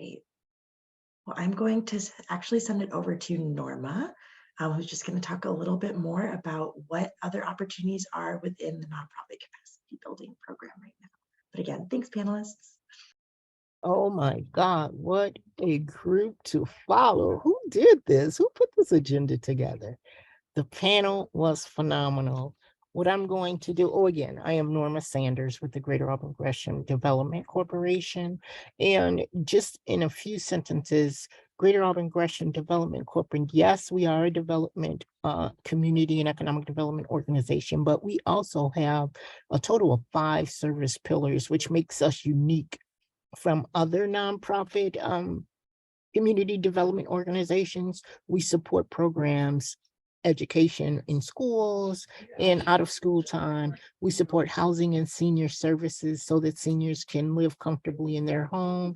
Great. Well, I'm going to actually send it over to Norma, who's just going to talk a little bit more about what other opportunities are within the nonprofit capacity building program right now. But again, thanks, panelists. Oh my God, what a group to follow. Who did this? Who put this agenda together? The panel was phenomenal. What I'm going to do, oh, again, I am Norma Sanders with the Greater Auburn Gresham Development Corporation. And just in a few sentences, Greater Auburn Gresham Development Corporation, yes, we are a development, community and economic development organization, but we also have a total of 5 service pillars, which makes us unique from other nonprofit community development organizations. We support programs, education in schools and out of school time. We support housing and senior services so that seniors can live comfortably in their home.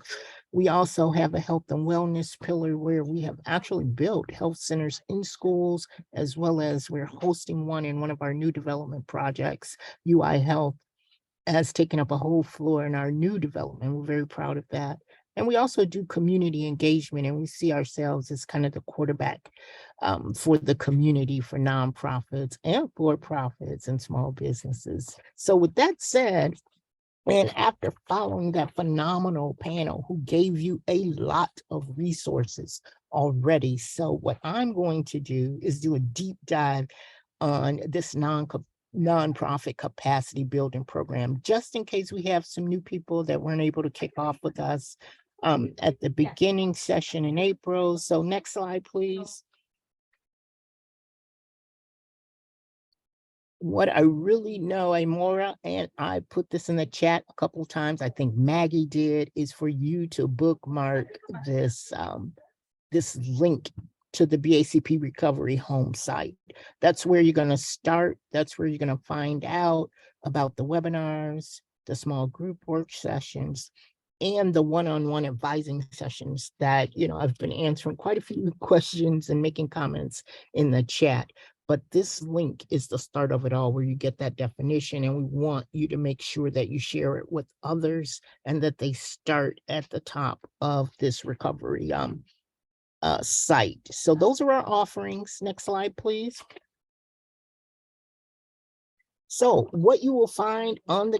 We also have a health and wellness pillar where we have actually built health centers in schools, as well as we're hosting one in one of our new development projects. UI Health has taken up a whole floor in our new development. We're very proud of that. And we also do community engagement, and we see ourselves as kind of the quarterback for the community, for nonprofits and for profits and small businesses. So with that said, and after following that phenomenal panel who gave you a lot of resources already, so what I'm going to do is do a deep dive on this nonprofit capacity building program, just in case we have some new people that weren't able to kick off with us at the beginning session in April. So next slide, please. What I really know, Amora, and I put this in the chat a couple of times, I think Maggie did, is for you to bookmark this this link to the BACP Recovery Home site. That's where you're going to start. That's where you're going to find out about the webinars, the small group work sessions, and the one-on-one advising sessions that, I've been answering quite a few questions and making comments in the chat. But this link is the start of it all, where you get that definition, and we want you to make sure that you share it with others and that they start at the top of this recovery site. So those are our offerings. Next slide, please. So what you will find on the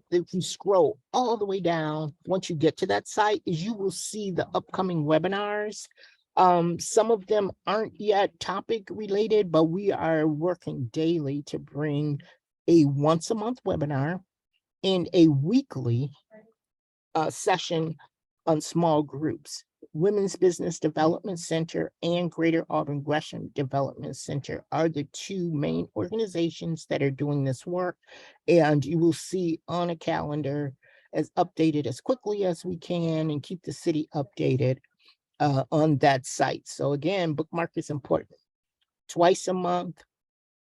if you scroll all the way down, once you get to that site, is you will see the upcoming webinars. Some of them aren't yet topic related, but we are working daily to bring a once a month webinar and a weekly session on small groups. Women's Business Development Center and Greater Auburn Gresham Development Center are the 2 main organizations that are doing this work. And you will see on a calendar as updated as quickly as we can and keep the city updated on that site. So again, bookmark is important. Twice a month,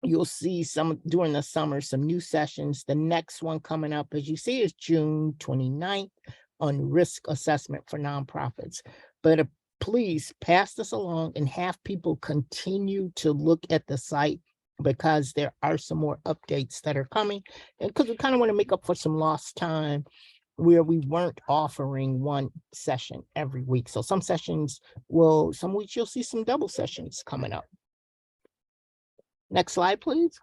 you'll see some during the summer, some new sessions. The next one coming up, as you see, is June 29th on risk assessment for nonprofits. But please pass this along and have people continue to look at the site, because there are some more updates that are coming. And because we kind of want to make up for some lost time where we weren't offering one session every week. So some weeks you'll see some double sessions coming up. Next slide, please.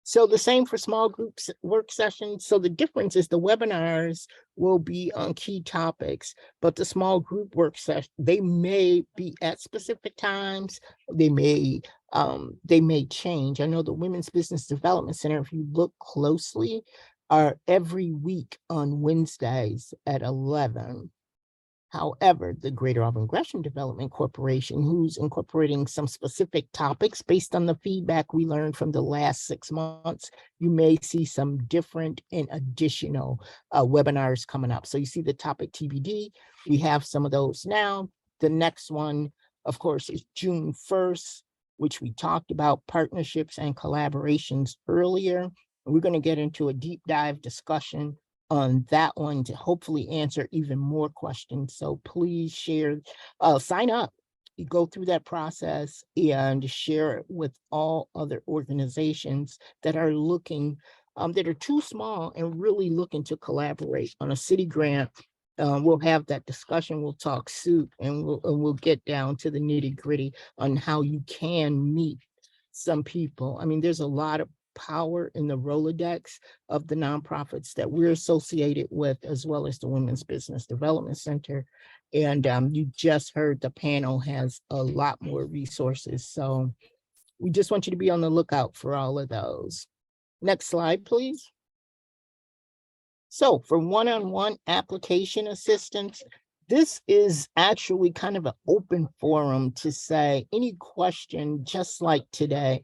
So the same for small groups work sessions. So the difference is the webinars will be on key topics, but the small group work session, they may be at specific times. They may change. I know the Women's Business Development Center, if you look closely, are every week on Wednesdays at 11. However, the Greater Auburn Gresham Development Corporation, who's incorporating some specific topics based on the feedback we learned from the last 6 months, you may see some different and additional webinars coming up. So you see the topic TBD. We have some of those now. The next one, of course, is June 1st, which we talked about partnerships and collaborations earlier. We're going to get into a deep dive discussion on that one to hopefully answer even more questions. So please share, sign up, you go through that process and share it with all other organizations that are looking that are too small and really looking to collaborate on a city grant. We'll have that discussion. We'll talk soup, and we'll get down to the nitty gritty on how you can meet some people. I mean, there's a lot of power in the Rolodex of the nonprofits that we're associated with, as well as the Women's Business Development Center. And you just heard the panel has a lot more resources. So we just want you to be on the lookout for all of those. Next slide, please. So for one-on-one application assistance, this is actually kind of an open forum to say any question, just like today,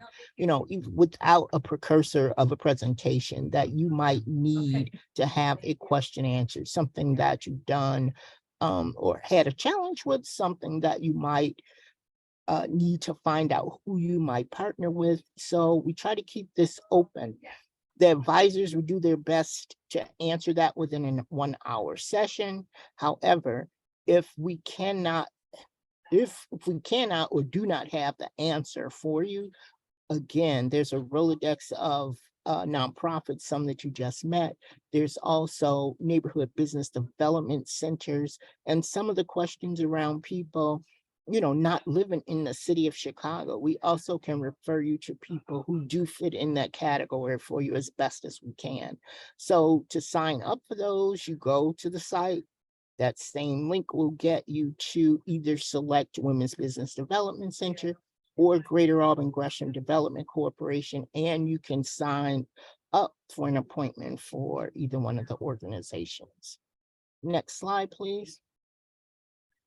without a precursor of a presentation that you might need to have a question answered, something that you've done or had a challenge with, something that you might need to find out who you might partner with. So we try to keep this open. The advisors will do their best to answer that within a 1 hour session. However, if we cannot or do not have the answer for you, again, there's a Rolodex of nonprofits, some that you just met. There's also neighborhood business development centers, and some of the questions around people not living in the city of Chicago. We also can refer you to people who do fit in that category for you as best as we can. So to sign up for those, you go to the site. That same link will get you to either select Women's Business Development Center or Greater Auburn Gresham Development Corporation, and you can sign up for an appointment for either one of the organizations. Next slide, please.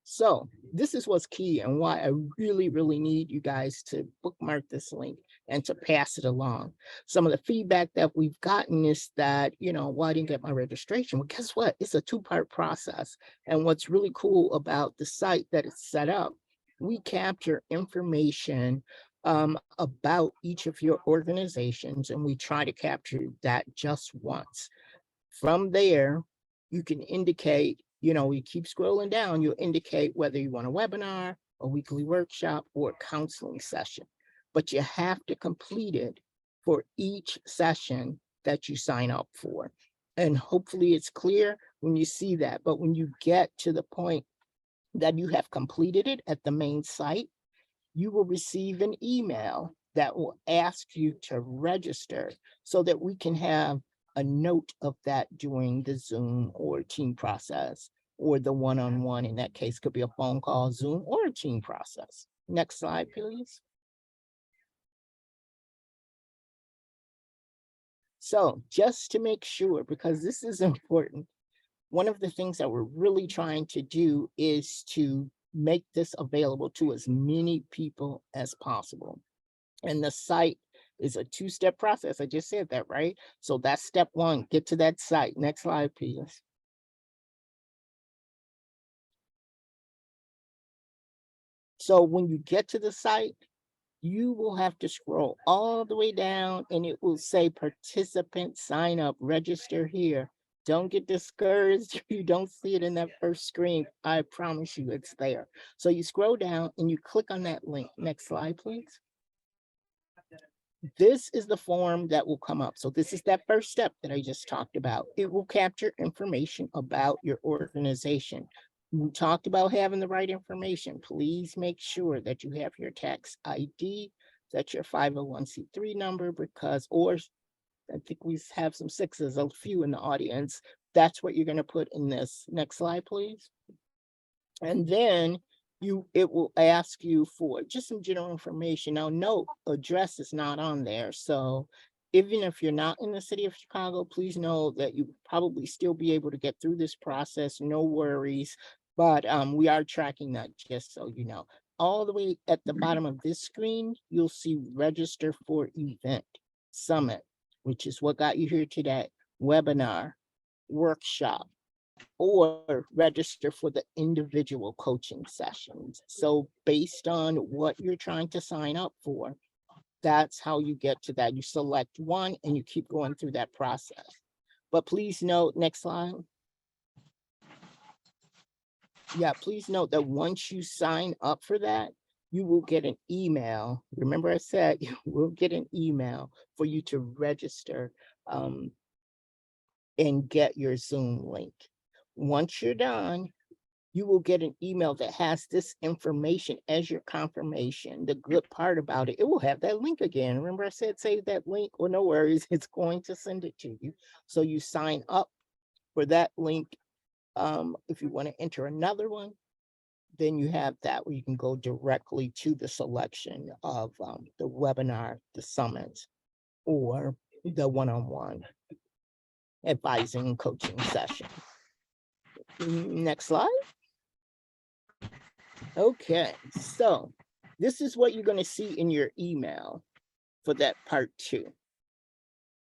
So this is what's key and why I really, really need you guys to bookmark this link and to pass it along. Some of the feedback that we've gotten is that, well, I didn't get my registration. Well, guess what? It's a two-part process. And what's really cool about the site that it's set up, we capture information about each of your organizations, and we try to capture that just once. From there, you can indicate, you keep scrolling down, you'll indicate whether you want a webinar, a weekly workshop, or a counseling session. But you have to complete it for each session that you sign up for. And hopefully it's clear when you see that. But when you get to the point that you have completed it at the main site, you will receive an email that will ask you to register so that we can have a note of that during the Zoom or team process, or the one-on-one. In that case, could be a phone call, Zoom, or a team process. Next slide, please. So just to make sure, because this is important, one of the things that we're really trying to do is to make this available to as many people as possible. And the site is a two-step process. I just said that, right? So that's step one, get to that site. Next slide, please. So when you get to the site, you will have to scroll all the way down and it will say participant sign up, register here. Don't get discouraged if you don't see it in that first screen. I promise you it's there. So you scroll down and you click on that link. Next slide, please. This is the form that will come up. So this is that first step that I just talked about. It will capture information about your organization. We talked about having the right information. Please make sure that you have your tax ID, that's your 501c3 number, or I think we have some sixes, a few in the audience. That's what you're going to put in this. Next slide, please. And then it will ask you for just some general information. Now, note, address is not on there. So even if you're not in the city of Chicago, please know that you probably still be able to get through this process. No worries. But we are tracking that, just so you know. All the way at the bottom of this screen, you'll see register for event, summit, which is what got you here today, webinar, workshop, or register for the individual coaching sessions. So based on what you're trying to sign up for, that's how you get to that. You select one and you keep going through that process. But please note, next slide. Yeah, please note that once you sign up for that, you will get an email. Remember I said you will get an email for you to register and get your Zoom link. Once you're done, you will get an email that has this information as your confirmation. The good part about it, it will have that link again. Remember I said save that link? Well, no worries, it's going to send it to you. So you sign up for that link. If you want to enter another one, then you have that where you can go directly to the selection of the webinar, the summit, or the one-on-one advising and coaching session. Next slide. Okay, so this is what you're going to see in your email for that part 2.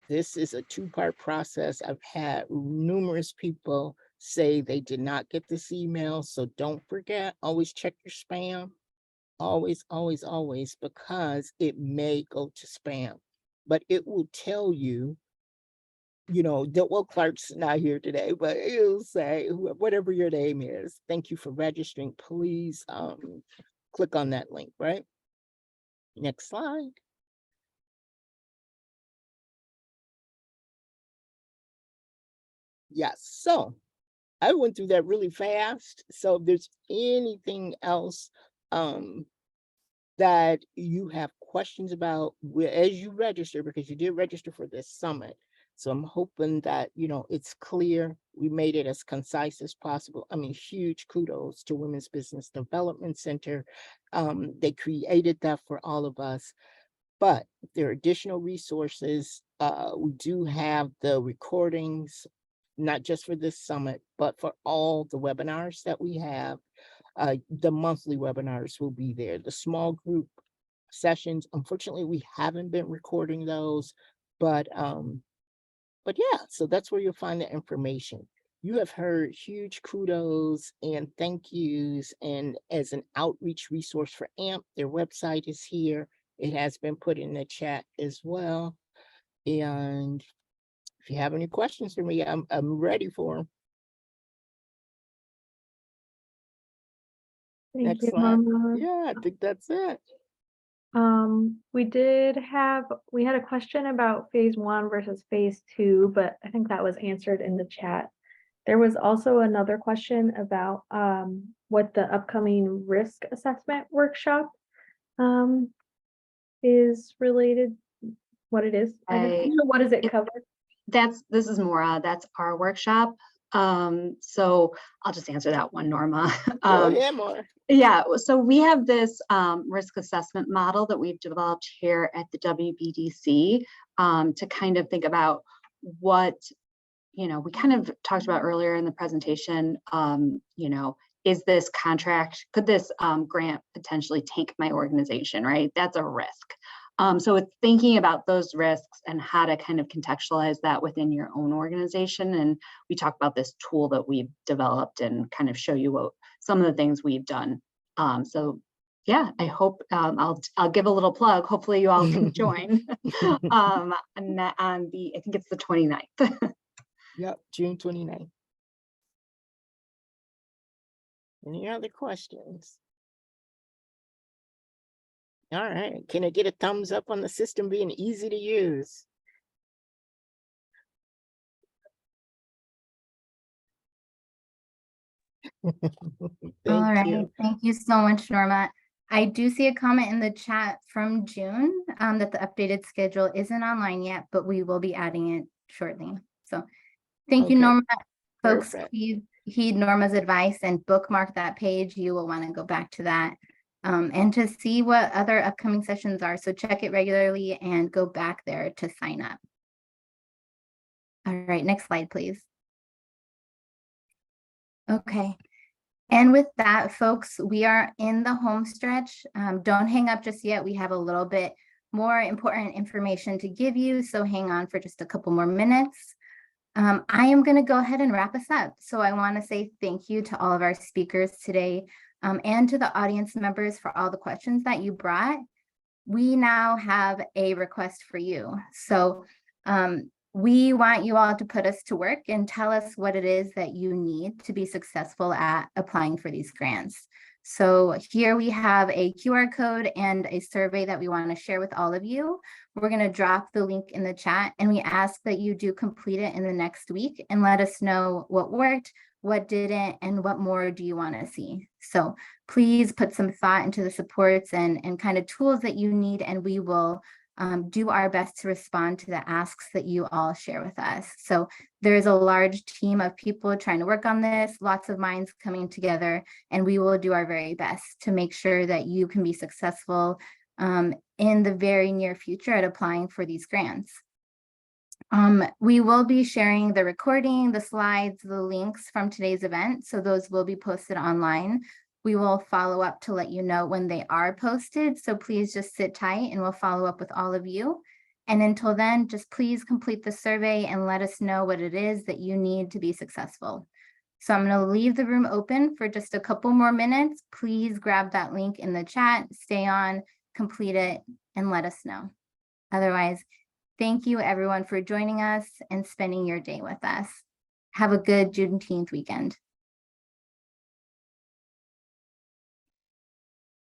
This is a 2-part process. I've had numerous people say they did not get this email, so don't forget, always check your spam. Always, always, always, because it may go to spam, but it will tell you, well, Clark's not here today, but it'll say, whatever your name is, thank you for registering. Please click on that link, right? Next slide. Yes, so I went through that really fast. So if there's anything else that you have questions about as you register, because you did register for this summit. So I'm hoping that, it's clear. We made it as concise as possible. I mean, huge kudos to Women's Business Development Center. They created that for all of us. But if there are additional resources, we do have the recordings, not just for this summit, but for all the webinars that we have. The monthly webinars will be there. The small group sessions, unfortunately, we haven't been recording those, but yeah, so that's where you'll find the information. You have heard huge kudos and thank yous, and as an outreach resource for AMP, their website is here. It has been put in the chat as well. And if you have any questions for me, I'm ready for them. Thank Next you, slide. Norma. Yeah, I think that's it. We had a question about phase 1 versus phase 2, but I think that was answered in the chat. There was also another question about what the upcoming risk assessment workshop is related, what it is. What does it cover? This is Maura. That's our workshop. So I'll just answer that one, Norma. Yeah, Maura. Yeah, so we have this risk assessment model that we've developed here at the WBDC to kind of think about what, we kind of talked about earlier in the presentation, is this contract, could this grant potentially tank my organization, right? That's a risk. So it's thinking about those risks and how to kind of contextualize that within your own organization. And we talk about this tool that we've developed and kind of show you what some of the things we've done. So yeah, I hope I'll give a little plug. Hopefully you all can join on the, I think it's the 29th. Yep, June 29th. Any other questions? All right, can I get a thumbs up on the system being easy to use? All right, thank you so much, Norma. I do see a comment in the chat from June that the updated schedule isn't online yet, but we will be adding it shortly. So thank you, Norma. Folks, please heed Norma's advice and bookmark that page. You will want to go back to that and to see what other upcoming sessions are. So check it regularly and go back there to sign up. All right, next slide, please. Okay. And with that, folks, we are in the home stretch. Don't hang up just yet. We have a little bit more important information to give you, so hang on for just a couple more minutes. I am going to go ahead and wrap us up. So I want to say thank you to all of our speakers today and to the audience members for all the questions that you brought. We now have a request for you. So we want you all to put us to work and tell us what it is that you need to be successful at applying for these grants. So here we have a QR code and a survey that we want to share with all of you. We're going to drop the link in the chat, and we ask that you do complete it in the next week and let us know what worked, what didn't, and what more do you want to see. So please put some thought into the supports and kind of tools that you need, and we will do our best to respond to the asks that you all share with us. So there's a large team of people trying to work on this, lots of minds coming together, and we will do our very best to make sure that you can be successful in the very near future at applying for these grants. We will be sharing the recording, the slides, the links from today's event, so those will be posted online. We will follow up to let you know when they are posted, so please just sit tight and we'll follow up with all of you. And until then, just please complete the survey and let us know what it is that you need to be successful. So I'm going to leave the room open for just a couple more minutes. Please grab that link in the chat, stay on, complete it, and let us know. Otherwise, thank you everyone for joining us and spending your day with us. Have a good Juneteenth weekend.